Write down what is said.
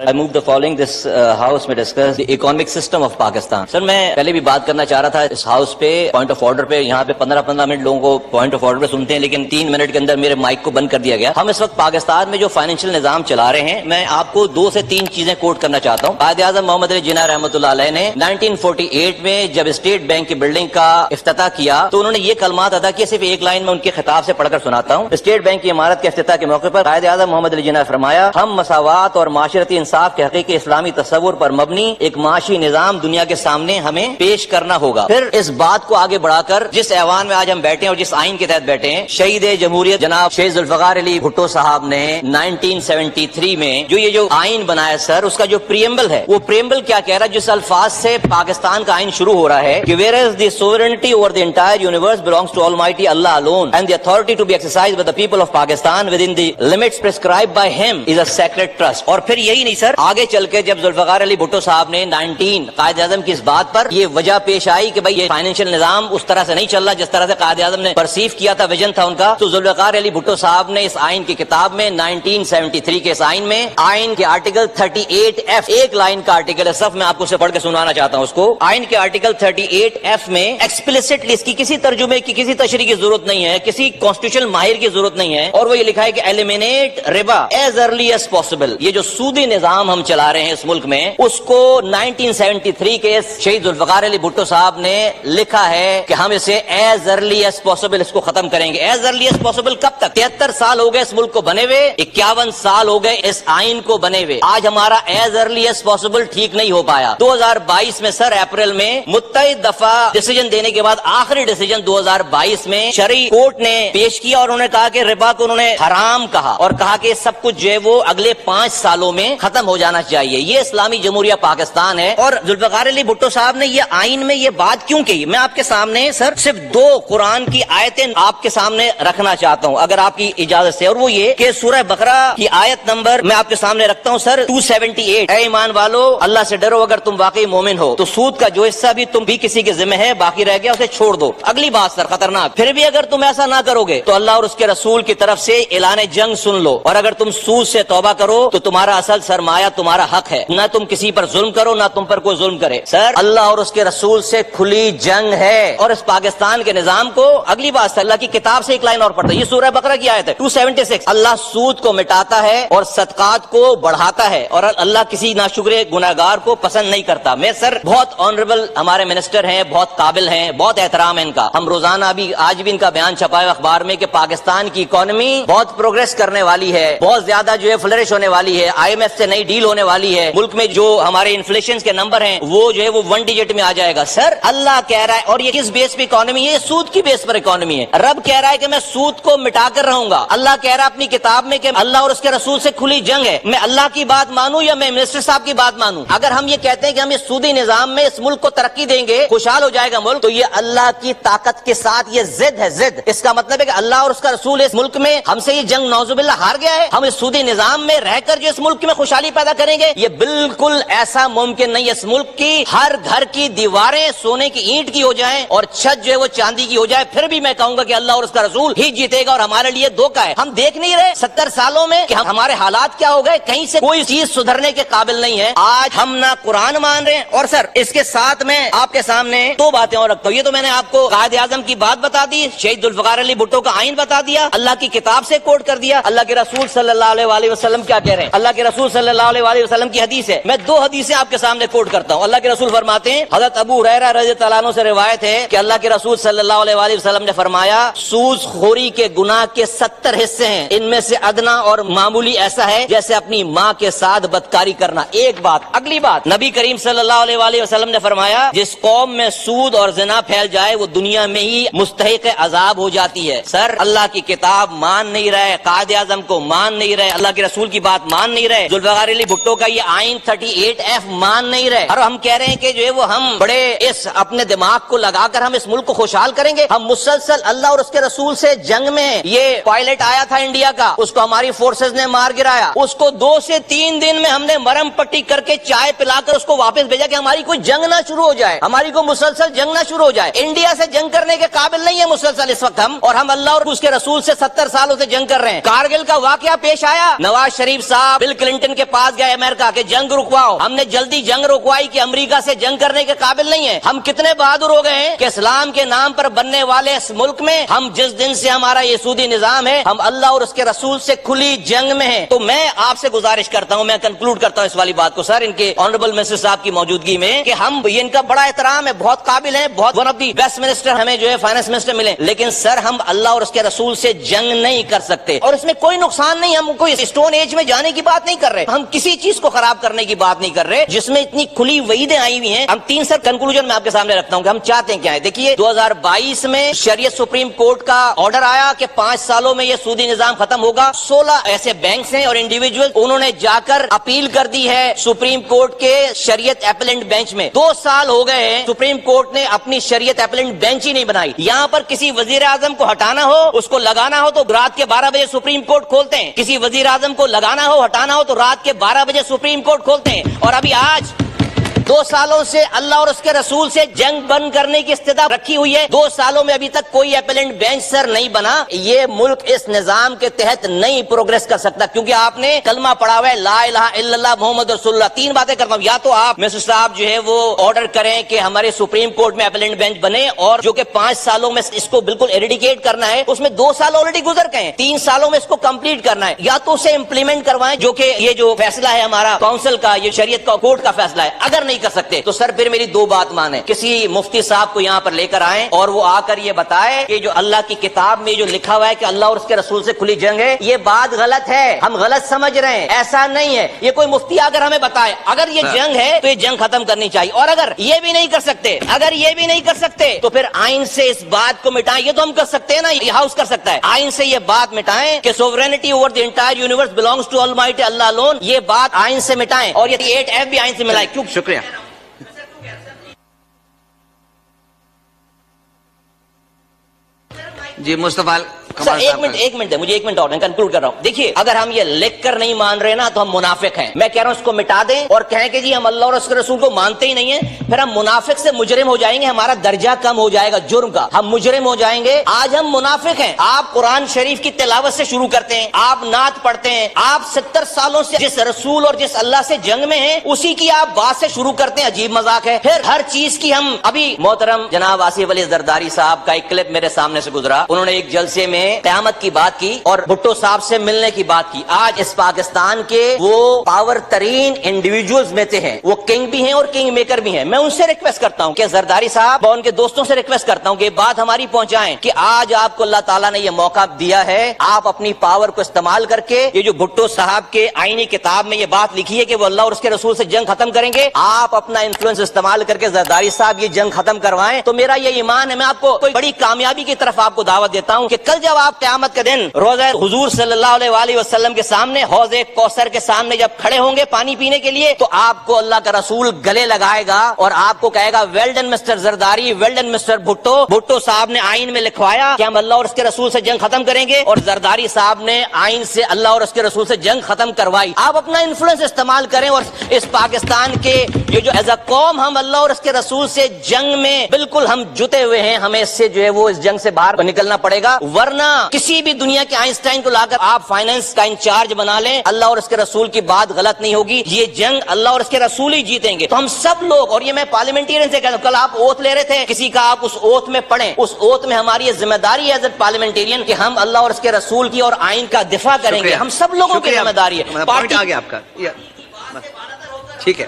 I move the following. This house may discuss the economic system of Pakistan. سر میں پہلے بھی بات کرنا چاہ رہا تھا اس ہاؤس پہ پوائنٹ آف آرڈر پہ. یہاں پہ 15 منٹ لوگوں کو پوائنٹ آف آرڈر پہ سنتے ہیں لیکن 3 منٹ کے اندر میرے مائک کو بند کر دیا گیا. ہم اس وقت پاکستان میں جو فائنینشیل نظام چلا رہے ہیں, میں آپ کو 2 سے 3 چیزیں کوٹ کرنا چاہتا ہوں. قائد اعظم محمد علی جناح رحمۃ اللہ علیہ نے 1948 میں جب اسٹیٹ بینک کی بلڈنگ کا افتتاح کیا تو انہوں نے یہ کلمات ادا کیے. صرف ایک لائن میں ان کے خطاب سے پڑھ کر سناتا ہوں. اسٹیٹ بینک کی عمارت کے افتتاح کے موقع پر قائد اعظم محمد علی جناح نے فرمایا, ہم مساوات اور معاشرتی انصاف کے حقیقی اسلامی تصور پر مبنی ایک معاشی نظام دنیا کے سامنے ہمیں پیش کرنا ہوگا. پھر اس بات کو آگے بڑھا کر جس ایوان میں آج ہم بیٹھے ہیں اور جس آئین کے تحت بیٹھے ہیں, شہید جمہوریت جناب شیخ ذوالفقار علی بھٹو صاحب نے 1973 میں جو آئین بنایا سر, اس کا جو پریمبل ہے وہ پریمبل کیا کہہ رہا ہے, جس الفاظ سے پاکستان کا آئین شروع ہو رہا ہے کہ whereas the sovereignty over the entire universe belongs to Almighty Allah alone and the authority to be exercised by the people of Pakistan within the limits prescribed by him is a sacred trust. اور پھر یہی نہیں سر, آگے چل کے جب ذوالفقار علی بھٹو صاحب نے 19 قائد اعظم کی اس بات پر یہ وجہ پیش آئی کہ بھائی یہ فائنینشیل نظام اس طرح سے نہیں چل رہا جس طرح سے قائد اعظم نے پرسیو کیا تھا, ویژن تھا ان کا, تو ذوالفقار علی بھٹو صاحب نے اس آئین کی کتاب میں 1973 کے اس آئین میں آئین کے آرٹیکل 38F, ایک لائن کا آرٹیکل ہے, صرف میں آپ کو اسے پڑھ کے سنانا چاہتا ہوں اس کو. آئین کے آرٹیکل 38F میں ایکسپلیسٹلی اس کی کسی ترجمے کی کسی تشریح کی ضرورت نہیں ہے, کسی کانسٹیٹیوشنل ماہر کی ضرورت نہیں ہے, اور وہ یہ لکھا ہے کہ ایلیمینیٹ ربا ایز ارلی ایز پاسبل. یہ جو سودی نظام ہم چلا رہے ہیں اس ملک میں, اس کو 1973 کے شہید ذوالفقار علی بھٹو صاحب نے لکھا ہے کہ ہم اسے ایز ارلی ایز پاسبل اس کو ختم کریں گے. ایز ارلی ایز پاسبل کب تک؟ 73 سال ہو گئے اس ملک کو بنے ہوئے, 51 سال ہو گئے اس آئین کو بنے ہوئے. آج ہمارا ایز ارلی ایز پاسبل ٹھیک نہیں ہو پایا. 2022 میں سر اپریل میں متعدد دفعہ ڈیسیجن دینے کے بعد آخری ڈیسیجن 2022 میں شرعی کورٹ نے پیش کیا اور انہوں نے کہا کہ ربا کو انہوں نے حرام کہا اور کہا کہ سب کچھ جو ہے وہ اگلے 5 سالوں میں ختم ہو جانا چاہیے. یہ اسلامی جمہوریہ پاکستان ہے. اور ذوالفقار علی بھٹو صاحب نے یہ آئین میں یہ بات کیوں کہی, میں آپ کے سامنے سر صرف 2 قرآن کی آیتیں آپ کے سامنے رکھنا چاہتا ہوں اگر آپ کی اجازت سے, اور وہ یہ کہ سورہ بقرہ کی آیت نمبر میں آپ کے سامنے رکھتا ہوں سر 278. اے ایمان والو, اللہ سے ڈرو اگر تم واقعی مومن ہو, تو سود کا جو حصہ بھی تم بھی کسی کے ذمہ ہے باقی رہ گیا اسے چھوڑ دو. اگلی بات سر خطرناک, پھر بھی اگر تم ایسا نہ کرو گے تو اللہ اور اس کے رسول کی طرف سے اعلان جنگ سن لو, اور اگر تم سود سے توبہ کرو تو تمہارا اصل سرمایہ تمہارا حق ہے, نہ تم کسی پر ظلم کرو نہ تم پر کوئی ظلم کرے. سر اللہ اور اس کے رسول سے کھلی جنگ ہے, اور اس پاکستان کے نظام کو, اگلی بات سر اللہ کی کتاب سے ایک لائن اور پڑھتا ہے, یہ سورہ بقرہ کی آیت ہے 276, اللہ سود کو مٹاتا ہے اور صدقات کو بڑھاتا ہے, اور اللہ کسی ناشکر گناہگار کو پسند نہیں کرتا. میں سر بہت آنریبل ہمارے منسٹر ہیں, بہت قابل ہیں, بہت احترام ہے ان کا, ہم روزانہ بھی آج بھی ان کا بیان چھپا ہے اخبار میں کہ پاکستان کی اکانومی بہت پروگریس کرنے والی ہے, بہت زیادہ جو ہے فلرش ہونے والی ہے, IMF سے نئی ڈیل ہونے والی ہے, ملک میں جو ہمارے انفلیشن کے نمبر ہیں وہ جو ہے وہ 1 ڈیجٹ میں آ جائے گا. سر اللہ کہہ رہا ہے, اور یہ کس بیس پہ اکانومی ہے؟ سود کی بیس پر اکانومی ہے. رب کہہ رہا ہے کہ میں سود کو مٹا کر رہوں گا. اللہ کہہ رہا ہے اپنی کتاب میں کہ اللہ اور اس کے رسول سے کھلی جنگ ہے. میں اللہ کی بات مانوں یا میں منسٹر صاحب کی بات مانوں؟ اگر ہم یہ کہتے ہیں کہ ہم اس سودی نظام میں اس ملک کو ترقی دیں گے, خوشحال ہو جائے گا ملک, تو یہ اللہ کی طاقت کے ساتھ یہ ضد ہے, ضد. اس کا مطلب ہے کہ اللہ اور اس کا رسول اس ملک میں ہم سے یہ جنگ نعوذ باللہ ہار گیا ہے. ہم اس سودی نظام میں رہ کر جو اس ملک میں خوشحالی پیدا کریں گے, یہ بالکل ایسا ممکن نہیں. اس ملک کی ہر گھر کی دیواریں سونے کی اینٹ کی ہو جائیں اور چھت جو ہے وہ چاندی کی ہو جائے, پھر بھی میں کہوں گا کہ اللہ اور اس کا رسول ہی جیتے گا, اور ہمارے لیے دھوکہ ہے. ہم دیکھ نہیں رہے 70 سالوں میں کہ ہمارے حالات کیا ہو گئے, کہیں سے کوئی چیز سدھرنے کے قابل نہیں ہے. آج ہم نہ قرآن مان رہے ہیں, اور سر اس کے ساتھ میں آپ کے سامنے 2 باتیں اور رکھتا ہوں. یہ تو میں نے آپ کو قائد اعظم کی بات بتا دی, شہید ذوالفقار علی بھٹو کا آئین بتا دیا, اللہ کی کتاب سے کوٹ کر دیا, اللہ کے رسول صلی اللہ علیہ وسلم کیا کہہ رہے ہیں, اللہ کے رسول صلی اللہ علیہ وسلم کی حدیث ہے. میں 2 حدیثیں آپ کے سامنے کوٹ کرتا ہوں. اللہ کے رسول فرماتے ہیں, حضرت ابو ہریرہ رضی اللہ عنہ سے روایت ہے کہ اللہ کے رسول صلی اللہ علیہ وسلم نے فرمایا, سود خوری کے گناہ کے 70 حصے ہیں, ان میں سے ادنا اور معمولی ایسا ہے جیسے اپنی ماں کے ساتھ بدکاری کرنا. ایک بات. اگلی بات, نبی کریم صلی اللہ علیہ وسلم نے فرمایا, جس قوم میں سود اور زنا پھیل جائے وہ دنیا میں ہی مستحق عذاب ہو جاتی ہے. سر اللہ کی کتاب مان نہیں رہے, قائد اعظم کو مان نہیں رہے, اللہ کے رسول کی بات مان نہیں رہے, ذوالفقار علی بھٹو کا یہ آئین 38F مان نہیں رہے, اور ہم کہہ رہے ہیں کہ جو ہے وہ ہم بڑے اس اپنے دماغ کو لگا کر ہم اس ملک کو خوشحال کریں گے. ہم مسلسل اللہ اور اس کے رسول سے جنگ میں ہیں. یہ پائلٹ آیا تھا انڈیا کا, اس کو ہماری فورسز نے مار گرایا, اس کو 2 سے 3 دن میں ہم نے مرم پٹی کر کے چائے پلا کر اس کو واپس بھیجا کہ ہماری کوئی جنگ نہ شروع ہو جائے, ہماری کوئی مسلسل جنگ نہ شروع ہو جائے. انڈیا سے جنگ کرنے کے قابل نہیں ہے مسلسل اس وقت ہم, اور ہم اللہ اور اس کے رسول سے 70 سالوں سے جنگ کر رہے ہیں. کارگل کا واقعہ پیش آیا, نواز شریف صاحب بل کلنٹن کے پاس گئے امریکہ کہ جنگ رکواؤ، ہم نے جلدی جنگ رکوائی کہ امریکہ سے جنگ کرنے کے قابل نہیں ہے. ہم کتنے بہادر ہو گئے ہیں کہ اسلام کے نام پر بننے والے اس ملک میں ہم جس دن سے ہمارا یہ سودی نظام ہے، ہم اللہ اور اس کے رسول سے کھلی جنگ میں ہیں. تو میں آپ سے گزارش کرتا ہوں، میں کنکلوڈ کرتا ہوں اس والی بات کو سر، ان کے آنریبل منسٹر صاحب کی موجودگی میں، کہ ہم یہ ان کا بڑا احترام ہے، بہت قابل ہیں، بہت one of the best minister ہمیں جو ہے فائنانس منسٹر ملے، لیکن سر ہم اللہ اور اس کے رسول سے جنگ نہیں کر سکتے. اور اس میں کوئی نقصان نہیں، ہم کوئی اسٹون ایج میں جانے کی بات نہیں کر رہے، ہم کسی چیز کو خراب کرنے کی بات نہیں کر رہے جس میں اتنی کھلی وعیدیں آئی ہوئی ہیں. ہم تین سر کنکلوژن میں آپ کے سامنے رکھتا ہوں کہ ہم چاہتے ہیں کیا ہے. دیکھیے 2022 میں شریعت سپریم کورٹ کا آرڈر آیا کہ 5 سالوں میں یہ سودی نظام ختم ہوگا. 16 ایسے بینکس ہیں اور انڈیویجول، انہوں نے جا کر اپیل کر دی ہے سپریم کورٹ کے شریعت اپیلنٹ بینچ میں. 2 سال ہو گئے ہیں سپریم کورٹ نے اپنی شریعت اپیلنٹ بینچ ہی نہیں بنائی. یہاں پر کسی وزیر اعظم کو ہٹانا ہو، اس کو لگانا ہو تو رات کے 12 بجے سپریم کورٹ کھولتے ہیں. کسی وزیر اعظم کو لگانا ہو، ہٹانا ہو تو رات کے 12 بجے سپریم کورٹ کھولتے ہیں. اور ابھی آج 2 سالوں سے اللہ اور اس کے رسول سے جنگ بند کرنے کی استدا رکھی ہوئی ہے. 2 سالوں میں ابھی تک کوئی اپیلنٹ بینچ سر نہیں بنا. یہ ملک اس نظام کے تحت نہیں پروگریس کر سکتا، کیونکہ آپ نے کلمہ پڑھا ہوا ہے لا الہ الا اللہ محمد رسول اللہ. 3 باتیں کرتا ہوں، یا تو آپ مسٹر صاحب جو ہے وہ آرڈر کریں کہ ہمارے سپریم کورٹ میں اپیلنٹ بینچ بنے، اور جو کہ 5 سالوں میں اس کو بالکل ایریڈیکیٹ کرنا ہے، اس میں 2 سال آلریڈی گزر گئے ہیں، 3 سالوں میں اس کو کمپلیٹ کرنا ہے. یا تو اسے امپلیمنٹ کروائیں، جو کہ یہ جو فیصلہ ہے ہمارا کونسل کا، یہ شریعت کا کورٹ کا فیصلہ ہے. اگر نہیں کر سکتے تو سر پھر میری 2 بات مانیں، کسی مفتی صاحب کو یہاں پر لے کر آئیں اور وہ آ کر یہ بتائے کہ جو اللہ کی کتاب میں جو لکھا ہوا ہے کہ اللہ اور اس کے رسول سے کھلی جنگ ہے، یہ بات غلط ہے، ہم غلط سمجھ رہے ہیں، ایسا نہیں ہے. یہ کوئی مفتی آ کر ہمیں بتائے اگر یہ جنگ ہے تو یہ جنگ ختم کرنی چاہیے. اور اگر یہ بھی نہیں کر سکتے، تو پھر آئین سے اس بات کو مٹائیں. یہ تو ہم کر سکتے ہیں نا، یہ ہاؤس کر سکتا ہے. آئین سے یہ بات مٹائیں کہ sovereignty over the entire universe belongs to almighty Allah alone. یہ بات آئین سے مٹائیں، اور یہ 8F بھی آئین سے ملائیں. کیوں؟ شکریہ. جی مصطفیٰ سر ایک منٹ مجھے 1 منٹ اور میں کنکلوڈ کر رہا ہوں. دیکھیے اگر ہم یہ لکھ کر نہیں مان رہے نا تو ہم منافق ہیں. میں کہہ رہا ہوں اس کو مٹا دیں اور کہیں کہ جی ہم اللہ اور اس کے رسول کو مانتے ہی نہیں ہیں، پھر ہم منافق سے مجرم ہو جائیں گے، ہمارا درجہ کم ہو جائے گا جرم کا، ہم مجرم ہو جائیں گے. آج ہم منافق ہیں. آپ قرآن شریف کی تلاوت سے شروع کرتے ہیں، آپ نعت پڑھتے ہیں، آپ 70 سالوں سے جس رسول اور جس اللہ سے جنگ میں ہیں اسی کی آپ بات سے شروع کرتے ہیں. عجیب مذاق ہے. پھر ہر چیز کی ہم ابھی محترم جناب آصف علی زرداری صاحب کا ایک کلپ میرے سامنے سے گزرا، انہوں نے ایک جلسے میں قیامت کی بات کی اور بھٹو صاحب سے ملنے کی بات کی. آج اس پاکستان کے وہ پاور ترین انڈیویجولز میں سے ہیں، وہ کنگ بھی ہیں اور کنگ میکر بھی ہیں. میں ان سے ریکویسٹ کرتا ہوں کہ زرداری صاحب اور ان کے دوستوں سے ریکویسٹ کرتا ہوں کہ یہ بات ہماری پہنچائیں کہ آج آپ کو اللہ تعالیٰ نے یہ موقع دیا ہے، آپ اپنی پاور کو استعمال کر کے یہ جو بھٹو صاحب کے آئینی کتاب میں یہ بات لکھی ہے کہ وہ اللہ اور اس کے رسول سے جنگ ختم کریں گے، آپ اپنا انفلوئنس استعمال کر کے زرداری صاحب یہ جنگ ختم کروائیں. تو میرا یہ ایمان ہے، میں آپ کو کوئی بڑی کامیابی کی طرف آپ کو دعوت دیتا ہوں کہ کل جب آپ قیامت کے دن روزہ حضور صلی اللہ علیہ وآلہ وسلم کے سامنے حوض کوثر کے سامنے جب کھڑے ہوں گے پانی پینے کے لیے، تو آپ کو اللہ کا رسول گلے لگائے گا اور آپ کو کہے گا well done mister Zardari, well done mister Bhutto. Bhutto صاحب نے آئین میں لکھوایا کہ ہم اللہ اور اس کے رسول سے جنگ ختم کریں گے، اور زرداری صاحب نے آئین سے اللہ اور اس کے رسول سے جنگ ختم کروائی. آپ اپنا انفلوئنس استعمال کریں اور اس پاکستان کے یہ جو ایز اے قوم ہم اللہ اور اس کے رسول سے جنگ میں بالکل ہم جتے ہوئے ہیں، ہمیں اس سے جو ہے وہ اس جنگ سے باہر نکلنا پڑے گا. ورنہ کسی بھی دنیا کے آئنسٹائن کو لا کر آپ فائنانس کا انچارج بنا لیں، اللہ اور اس کے رسول کی بات غلط نہیں ہوگی. یہ جنگ اللہ اور اس کے رسول ہی جیتیں گے. تو ہم سب لوگ، اور یہ میں پارلیمنٹیرین سے کہتا ہوں، کل آپ اوتھ لے رہے تھے کسی کا، آپ اس اوتھ میں پڑھیں. اس اوتھ میں ہماری یہ ذمہ داری ہے ایز اے پارلیمنٹیرین کہ ہم اللہ اور اس کے رسول کی اور آئین کا دفاع کریں گے. ہم سب لوگوں کی ذمہ داری ہے. پوائنٹ آ گیا آپ کا. ٹھیک ہے.